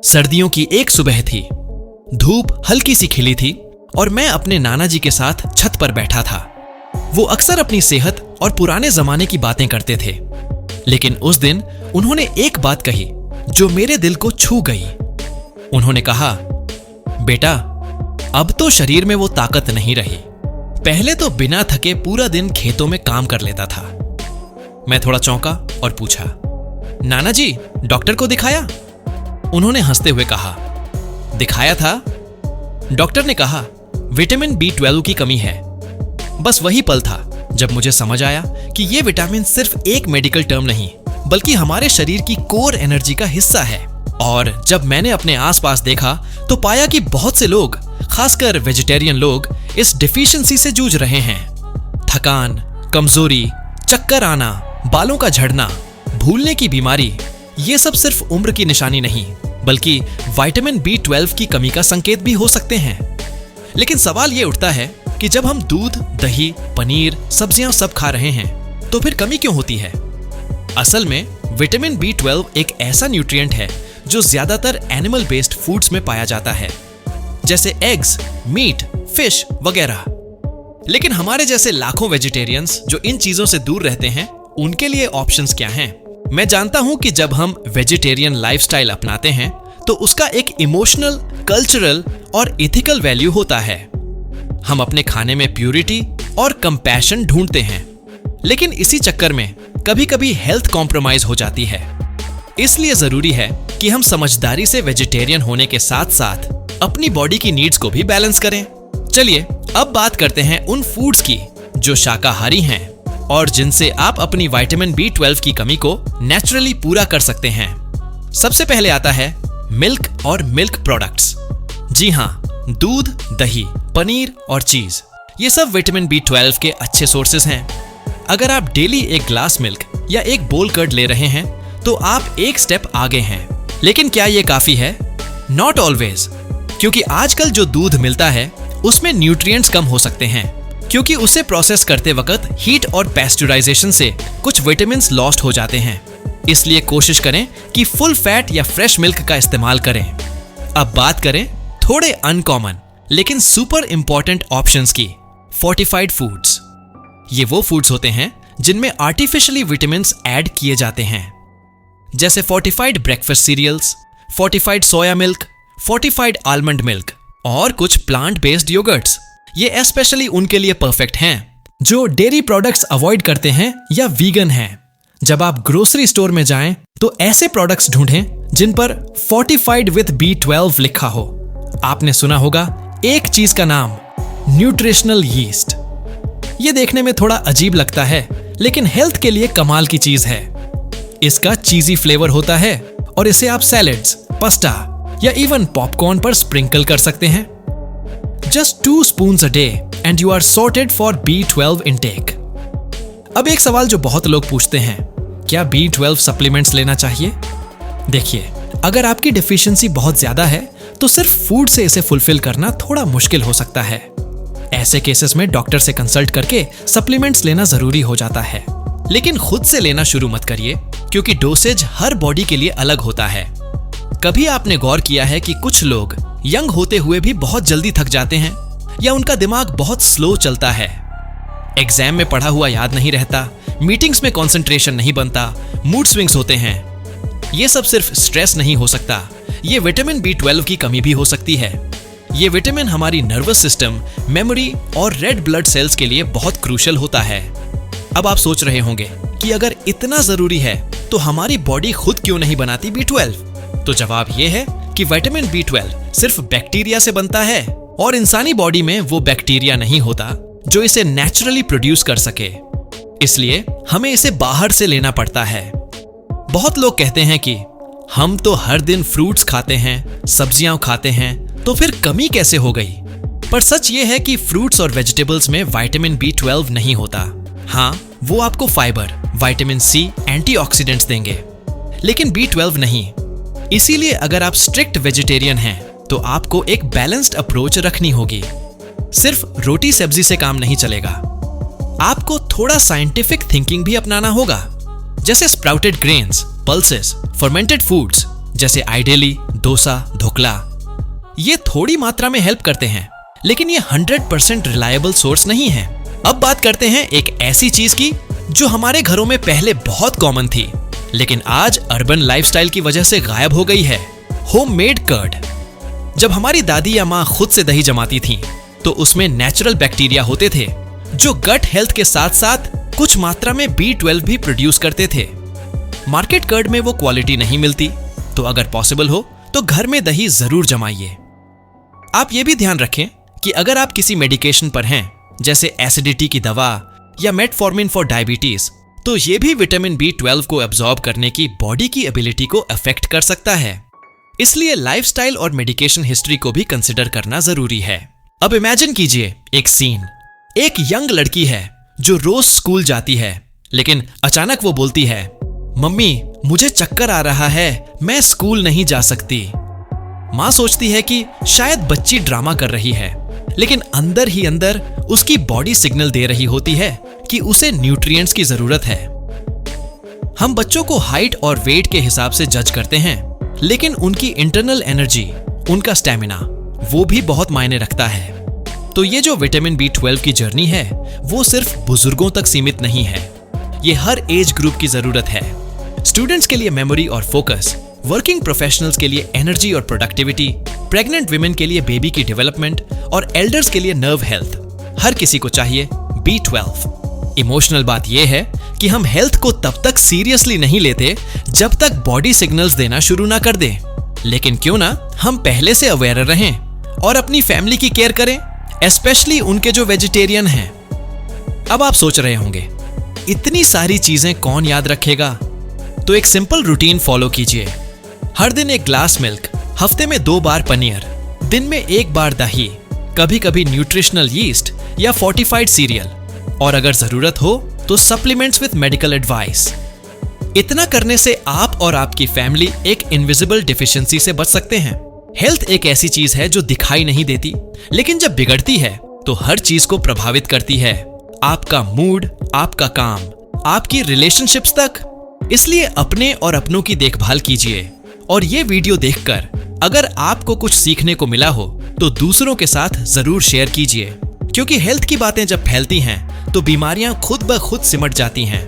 सर्दियों की एक सुबह थी। धूप हल्की सी खिली थी और मैं अपने नाना जी के साथ छत पर बैठा था। वो अक्सर अपनी सेहत और पुराने जमाने की बातें करते थे, लेकिन उस दिन उन्होंने एक बात कही जो मेरे दिल को छू गई। उन्होंने कहा, बेटा, अब तो शरीर में वो ताकत नहीं रही। पहले तो बिना थके पूरा दिन खेतों में काम कर लेता था। मैं थोड़ा चौंका और पूछा, नाना जी, डॉक्टर को दिखाया? उन्होंने हंसते हुए कहा, दिखाया था। डॉक्टर ने कहा, विटामिन B12 की कमी है। बस वही पल था जब मुझे समझ आया कि ये विटामिन सिर्फ एक मेडिकल टर्म नहीं, बल्कि हमारे शरीर की कोर एनर्जी का हिस्सा है। और जब मैंने अपने आसपास देखा तो पाया कि बहुत से लोग, खासकर वेजिटेरियन लोग, इस डिफिशियंसी से जूझ रहे हैं। थकान, कमजोरी, चक्कर आना, बालों का झड़ना, भूलने की बीमारी, ये सब सिर्फ उम्र की निशानी नहीं, बल्कि विटामिन B12 की कमी का संकेत भी हो सकते हैं। लेकिन सवाल ये उठता है कि जब हम दूध, दही, पनीर, सब्जियां सब खा रहे हैं, तो फिर कमी क्यों होती है? असल में विटामिन B12 एक ऐसा न्यूट्रिएंट है जो ज्यादातर एनिमल बेस्ड फूड्स में पाया जाता है, जैसे एग्स, मीट, फिश वगैरह। लेकिन हमारे जैसे लाखों वेजिटेरियंस जो इन चीजों से दूर रहते हैं, उनके लिए ऑप्शंस क्या हैं? मैं जानता हूं कि जब हम वेजिटेरियन लाइफस्टाइल अपनाते हैं तो उसका एक इमोशनल, कल्चरल और एथिकल वैल्यू होता है। हम अपने खाने में प्यूरिटी और कंपैशन ढूंढते हैं, लेकिन इसी चक्कर में कभी-कभी हेल्थ कॉम्प्रोमाइज हो जाती है। इसलिए जरूरी है कि हम समझदारी से वेजिटेरियन होने के साथ साथ अपनी बॉडी की नीड्स को भी बैलेंस करें। चलिए अब बात करते हैं उन फूड्स की जो शाकाहारी हैं और जिनसे आप अपनी विटामिन B12 की कमी को नेचुरली पूरा कर सकते हैं। सबसे पहले आता है मिल्क और मिल्क प्रोडक्ट्स। जी हाँ, दूध, दही, पनीर और चीज, ये सब विटामिन B12 के अच्छे सोर्सेज हैं। अगर आप डेली एक ग्लास मिल्क या एक बोल कर्ड ले रहे हैं तो आप एक स्टेप आगे हैं। लेकिन क्या ये काफी है? नॉट ऑलवेज, क्योंकि आजकल जो दूध मिलता है उसमें न्यूट्रिएंट्स कम हो सकते हैं, क्योंकि उसे प्रोसेस करते वक्त हीट और पैस्चराइजेशन से कुछ विटामिन्स लॉस्ट हो जाते हैं। इसलिए कोशिश करें कि फुल फैट या फ्रेश मिल्क का इस्तेमाल करें। अब बात करें थोड़े अनकॉमन लेकिन सुपर इंपॉर्टेंट ऑप्शंस की। Fortified foods. ये वो फूड्स होते हैं जिनमें आर्टिफिशियली विटामिन्स ऐड किए जाते हैं, जैसे fortified breakfast cereals, fortified soya milk, fortified almond milk और कुछ प्लांट बेस्ड योगर्ट्स। ये स्पेशली उनके लिए परफेक्ट हैं जो डेयरी प्रोडक्ट्स अवॉइड करते हैं या वीगन हैं। जब आप ग्रोसरी स्टोर में जाएं तो ऐसे प्रोडक्ट्स ढूंढें जिन पर फोर्टिफाइड विद B12 लिखा हो। आपने सुना होगा एक चीज का नाम, न्यूट्रिशनल यीस्ट। ये देखने में थोड़ा अजीब लगता है, लेकिन हेल्थ के लिए कमाल की चीज है। इसका चीजी फ्लेवर होता है और इसे आप सैलेड्स, पास्ता या इवन पॉपकॉर्न पर स्प्रिंकल कर सकते हैं। Just 2 spoons a day and you are sorted for B12 intake. अब एक सवाल जो बहुत लोग पूछते हैं, क्या B12 सप्लीमेंट्स लेना चाहिए? देखिए, अगर आपकी डेफिशिएंसी बहुत ज्यादा है तो सिर्फ फूड से इसे फुलफिल करना थोड़ा मुश्किल हो सकता है। ऐसे केसेस में डॉक्टर से कंसल्ट करके सप्लीमेंट्स लेना जरूरी हो जाता है। लेकिन खुद से लेना शुरू मत करिए, क्योंकि डोसेज हर बॉडी के लिए अलग होता है। कभी आपने गौर किया है कि कुछ लोग यंग होते हुए भी बहुत जल्दी थक जाते हैं या उनका दिमाग बहुत स्लो चलता है? एग्जाम में पढ़ा हुआ याद नहीं रहता, मीटिंग्स में कंसंट्रेशन नहीं बनता, मूड स्विंग्स होते हैं। ये सब सिर्फ स्ट्रेस नहीं हो सकता, ये विटामिन B12 की कमी भी हो सकती है। ये विटामिन हमारी नर्वस सिस्टम, मेमोरी और रेड ब्लड सेल्स के लिए बहुत क्रूशियल होता है। अब आप सोच रहे होंगे कि अगर इतना जरूरी है तो हमारी बॉडी खुद क्यों नहीं बनाती B12? तो जवाब ये है कि विटामिन B12 सिर्फ बैक्टीरिया से बनता है और इंसानी बॉडी में वो बैक्टीरिया नहीं होता जो इसे नेचुरली प्रोड्यूस कर सके। इसलिए हमें इसे बाहर से लेना पड़ता है। बहुत लोग कहते हैं कि हम तो हर दिन फ्रूट्स खाते हैं, सब्जियां खाते हैं, तो फिर कमी कैसे हो गई? पर सच ये है कि फ्रूट्स और वेजिटेबल्स में विटामिन B12 नहीं होता। हाँ, वो आपको फाइबर, विटामिन C, एंटीऑक्सीडेंट्स देंगे, लेकिन B12 नहीं। इसीलिए अगर आप स्ट्रिक्ट वेजिटेरियन हैं तो आपको एक बैलेंस्ड अप्रोच रखनी होगी। सिर्फ रोटी सब्जी से काम नहीं चलेगा, आपको थोड़ा साइंटिफिक थिंकिंग भी अपनाना होगा, जैसे sprouted grains, pulses, fermented foods जैसे आइडियली डोसा, ढोकला, ये थोड़ी मात्रा में हेल्प करते हैं, लेकिन ये 100% रिलायबल सोर्स नहीं है। अब बात करते हैं एक ऐसी चीज की जो हमारे घरों में पहले बहुत कॉमन थी, लेकिन आज अर्बन लाइफस्टाइल की वजह से गायब हो गई है। Homemade curd. जब हमारी दादी या माँ खुद से दही जमाती थीं, तो उसमें नेचुरल बैक्टीरिया होते थे जो गट हेल्थ के साथ साथ कुछ मात्रा में B12 भी प्रोड्यूस करते थे। मार्केट कर्ड में वो क्वालिटी नहीं मिलती, तो अगर पॉसिबल हो तो घर में दही जरूर जमाइए। आप ये भी ध्यान रखें कि अगर आप किसी मेडिकेशन पर हैं, जैसे एसिडिटी की दवा या मेटफॉर्मिन फॉर डायबिटीज, तो ये भी विटामिन B12 को एब्जॉर्ब करने की बॉडी की एबिलिटी को अफेक्ट कर सकता है। इसलिए लाइफस्टाइल और मेडिकेशन हिस्ट्री को भी कंसिडर करना जरूरी है। अब इमेजिन कीजिए एक सीन। एक यंग लड़की है जो रोज स्कूल जाती है, लेकिन अचानक वो बोलती है, मम्मी मुझे चक्कर आ रहा है, मैं स्कूल नहीं जा सकती। माँ सोचती है कि शायद बच्ची ड्रामा कर रही है, लेकिन अंदर ही अंदर उसकी बॉडी सिग्नल दे रही होती है कि उसे न्यूट्रिएंट्स की जरूरत है। हम बच्चों को हाइट और वेट के हिसाब से जज करते हैं, लेकिन उनकी इंटरनल एनर्जी, उनका स्टैमिना, वो भी बहुत मायने रखता है। तो ये जो विटामिन B12 की जर्नी है, वो सिर्फ बुजुर्गों तक सीमित नहीं है, ये हर एज ग्रुप की जरूरत है। स्टूडेंट्स के लिए मेमोरी और फोकस, वर्किंग प्रोफेशनल्स के लिए एनर्जी और प्रोडक्टिविटी, प्रेग्नेंट विमेन के लिए बेबी की डेवलपमेंट और एल्डर्स के लिए नर्व हेल्थ, हर किसी को चाहिए B12। इमोशनल बात यह है कि हम हेल्थ को तब तक सीरियसली नहीं लेते जब तक बॉडी सिग्नल्स देना शुरू ना कर दे। लेकिन क्यों ना हम पहले से अवेयर रहें और अपनी फैमिली की केयर करें, स्पेशली उनके जो वेजिटेरियन हैं। अब आप सोच रहे होंगे, इतनी सारी चीजें कौन याद रखेगा? तो एक सिंपल रूटीन फॉलो कीजिए। हर दिन एक ग्लास मिल्क, हफ्ते में 2 बार पनीर, दिन में 1 बार दही, कभी कभी न्यूट्रिशनल यीस्ट या फोर्टिफाइड सीरियल, और अगर जरूरत हो तो सप्लीमेंट्स विद मेडिकल एडवाइस। इतना करने से आप और आपकी फैमिली एक इनविजिबल डिफिशियंसी से बच सकते हैं। हेल्थ एक ऐसी चीज है जो दिखाई नहीं देती, लेकिन जब बिगड़ती है तो हर चीज को प्रभावित करती है, आपका मूड, आपका काम, आपकी रिलेशनशिप्स तक। इसलिए अपने और अपनों की देखभाल कीजिए। और ये वीडियो देखकर अगर आपको कुछ सीखने को मिला हो तो दूसरों के साथ जरूर शेयर कीजिए, क्योंकि हेल्थ की बातें जब फैलती हैं तो बीमारियां खुद ब खुद सिमट जाती हैं।